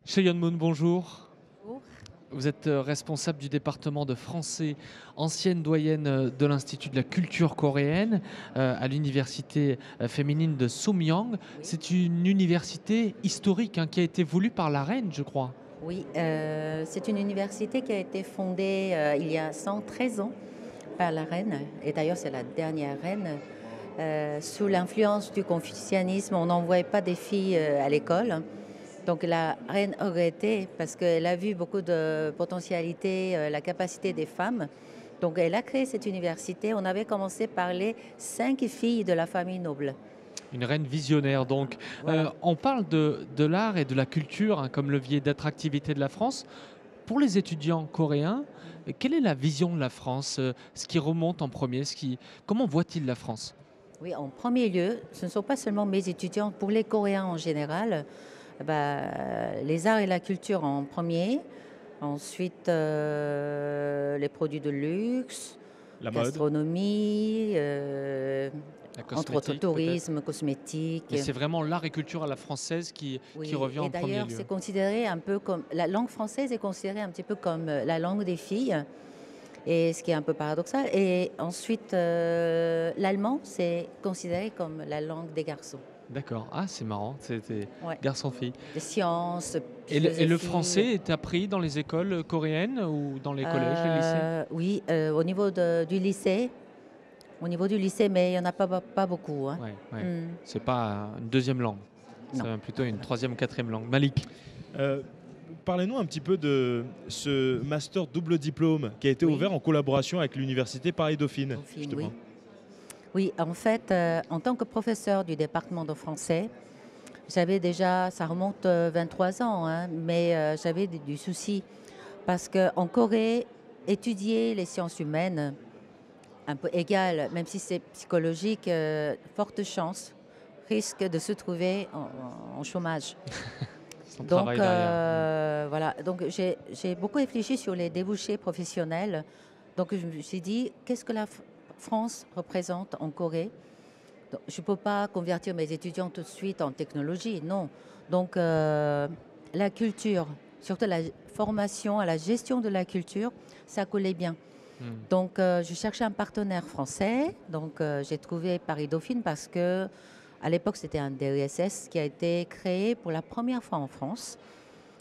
Cheyenne Moon, bonjour. Bonjour. Vous êtes responsable du département de français, ancienne doyenne de l'Institut de la culture coréenne à l'université féminine de Soumyang. Oui, C'est une université historique qui a été voulue par la reine, je crois. oui, c'est une université qui a été fondée il y a 113 ans par la reine, et d'ailleurs c'est la dernière reine. Sous l'influence du confucianisme, on n'envoyait pas des filles à l'école. Donc la reine a regretté parce qu'elle a vu beaucoup de potentialité, la capacité des femmes. Donc elle a créé cette université. On avait commencé par les 5 filles de la famille noble. Une reine visionnaire, donc. Voilà. On parle de l'art et de la culture comme levier d'attractivité de la France. Pour les étudiants coréens, quelle est la vision de la France, ce qui remonte en premier, comment voient-ils la France? Oui, en premier lieu, ce ne sont pas seulement mes étudiants, pour les Coréens en général, les arts et la culture en premier, ensuite les produits de luxe, La mode. gastronomie, La entre autres cosmétique, peut-être. tourisme, cosmétique. Mais c'est vraiment l'art et culture à la française qui Oui, revient et en premier d'ailleurs, lieu. c'est considéré un peu comme la langue française est considérée un petit peu comme la langue des filles, et ce qui est un peu paradoxal. Et ensuite, l'allemand, c'est considéré comme la langue des garçons. D'accord. Ah, c'est marrant. C'était Ouais. garçon-fille. De sciences, Et le philosophie. français est appris dans les écoles coréennes ou dans les collèges, les lycées? Oui, au niveau du lycée, mais il n'y en a pas beaucoup, hein. Ouais, ouais. Hmm. C'est pas une deuxième langue. Non. C'est plutôt une troisième ou quatrième langue. Malik. Euh, Parlez-nous un petit peu de ce master double diplôme qui a été Oui. ouvert en collaboration avec l'université Paris-Dauphine. Dauphine, Justement. oui. Oui, en fait, en tant que professeur du département de français, j'avais déjà, ça remonte 23 ans, hein, mais j'avais du souci parce qu'en Corée, étudier les sciences humaines, un peu égales, même si c'est psychologique, forte chance, risque de se trouver en chômage. Son Donc travail derrière. voilà, donc j'ai beaucoup réfléchi sur les débouchés professionnels. Donc je me suis dit, qu'est-ce que la France représente en Corée? Donc, je ne peux pas convertir mes étudiants tout de suite en technologie, non. Donc la culture, surtout la formation à la gestion de la culture, ça collait bien. Hmm. Donc je cherchais un partenaire français. Donc j'ai trouvé Paris-Dauphine parce que à l'époque c'était un DESS qui a été créé pour la première fois en France.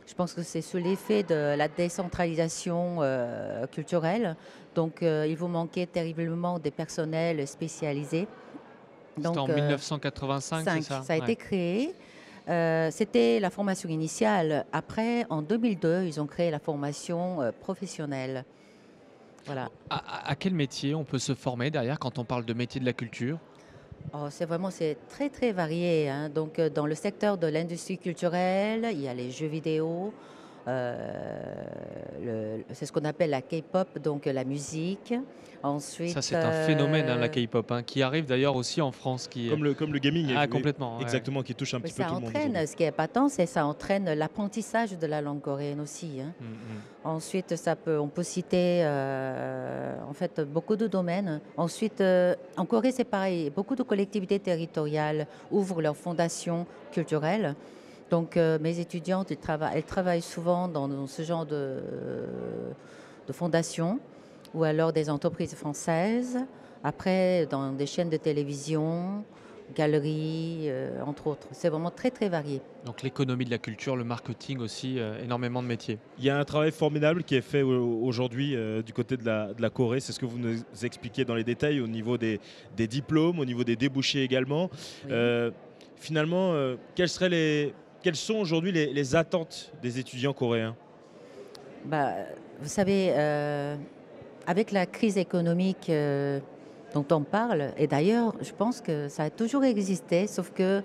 Je pense que c'est sous l'effet de la décentralisation culturelle. Donc il vous manquait terriblement des personnels spécialisés. C'était en Donc 1985, c'est ça? ça a été Ouais. créé. C'était la formation initiale. Après, en 2002, ils ont créé la formation professionnelle. Voilà. À quel métier on peut se former derrière quand on parle de métier de la culture? Oh, c'est très très varié, hein. Donc dans le secteur de l'industrie culturelle, il y a les jeux vidéo, c'est ce qu'on appelle la K-pop, donc la musique. Ça, Ensuite, c'est un phénomène, la K-pop, qui arrive d'ailleurs aussi en France. Comme le gaming, Ah, complètement. Ouais. exactement, qui touche un oui, petit peu ça tout le monde entraîne, aujourd'hui. ce qui est épatant, c'est ça entraîne l'apprentissage de la langue coréenne aussi, hein. Mm, mm. Ensuite, on peut citer en fait beaucoup de domaines. Ensuite, en Corée, c'est pareil. Beaucoup de collectivités territoriales ouvrent leurs fondations culturelles. Donc, mes étudiantes, elles travaillent souvent dans ce genre de fondations ou alors des entreprises françaises. Après, dans des chaînes de télévision, galeries, entre autres. C'est vraiment très, très varié. Donc l'économie de la culture, le marketing aussi, énormément de métiers. Il y a un travail formidable qui est fait aujourd'hui du côté de la Corée. C'est ce que vous nous expliquez dans les détails au niveau des diplômes, au niveau des débouchés également. Oui. Euh, Finalement, quelles sont aujourd'hui les attentes des étudiants coréens? Bah, vous savez, avec la crise économique dont on parle, et d'ailleurs, je pense que ça a toujours existé, sauf que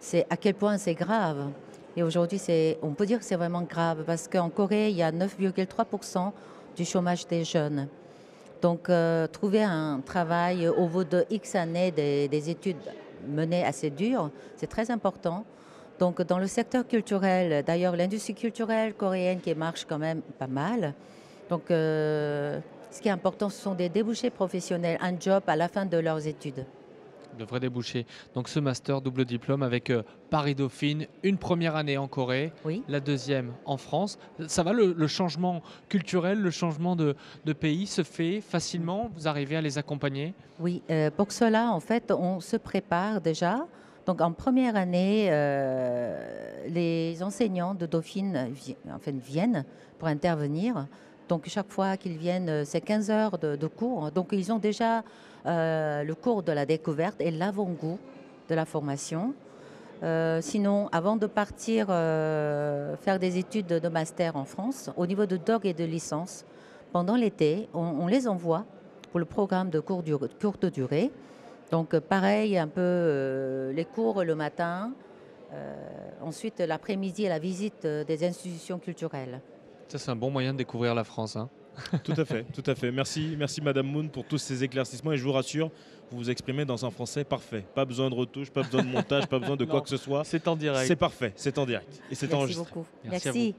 c'est à quel point c'est grave. Et aujourd'hui, on peut dire que c'est vraiment grave, parce qu'en Corée, il y a 9,3% du chômage des jeunes. Donc, trouver un travail au bout de X années des études menées assez dures, c'est très important. Donc, dans le secteur culturel, d'ailleurs, l'industrie culturelle coréenne qui marche quand même pas mal. Donc, ce qui est important, ce sont des débouchés professionnels, un job à la fin de leurs études. de vrais débouchés. Donc ce master double diplôme avec Paris-Dauphine, une première année en Corée, Oui. la deuxième en France. Ça va, le changement culturel, le changement de pays se fait facilement? Vous arrivez à les accompagner? Oui, pour cela, en fait, on se prépare déjà. Donc, en première année, les enseignants de Dauphine viennent pour intervenir. Donc, chaque fois qu'ils viennent, c'est 15 heures de cours. Donc, ils ont déjà le cours de la découverte et l'avant-goût de la formation. Sinon, avant de partir faire des études de master en France, au niveau de DOG et de licence, pendant l'été, on les envoie pour le programme de courte durée. Donc pareil, un peu les cours le matin, ensuite l'après-midi la visite des institutions culturelles. Ça, c'est un bon moyen de découvrir la France, hein. Tout à fait, tout à fait. Merci, merci Madame Moon pour tous ces éclaircissements et je vous rassure, vous vous exprimez dans un français parfait. Pas besoin de retouche, pas besoin de montage, pas besoin de quoi Non, que ce soit. c'est en direct. C'est parfait, c'est en direct et c'est Merci enregistré. beaucoup. Merci à vous. Merci.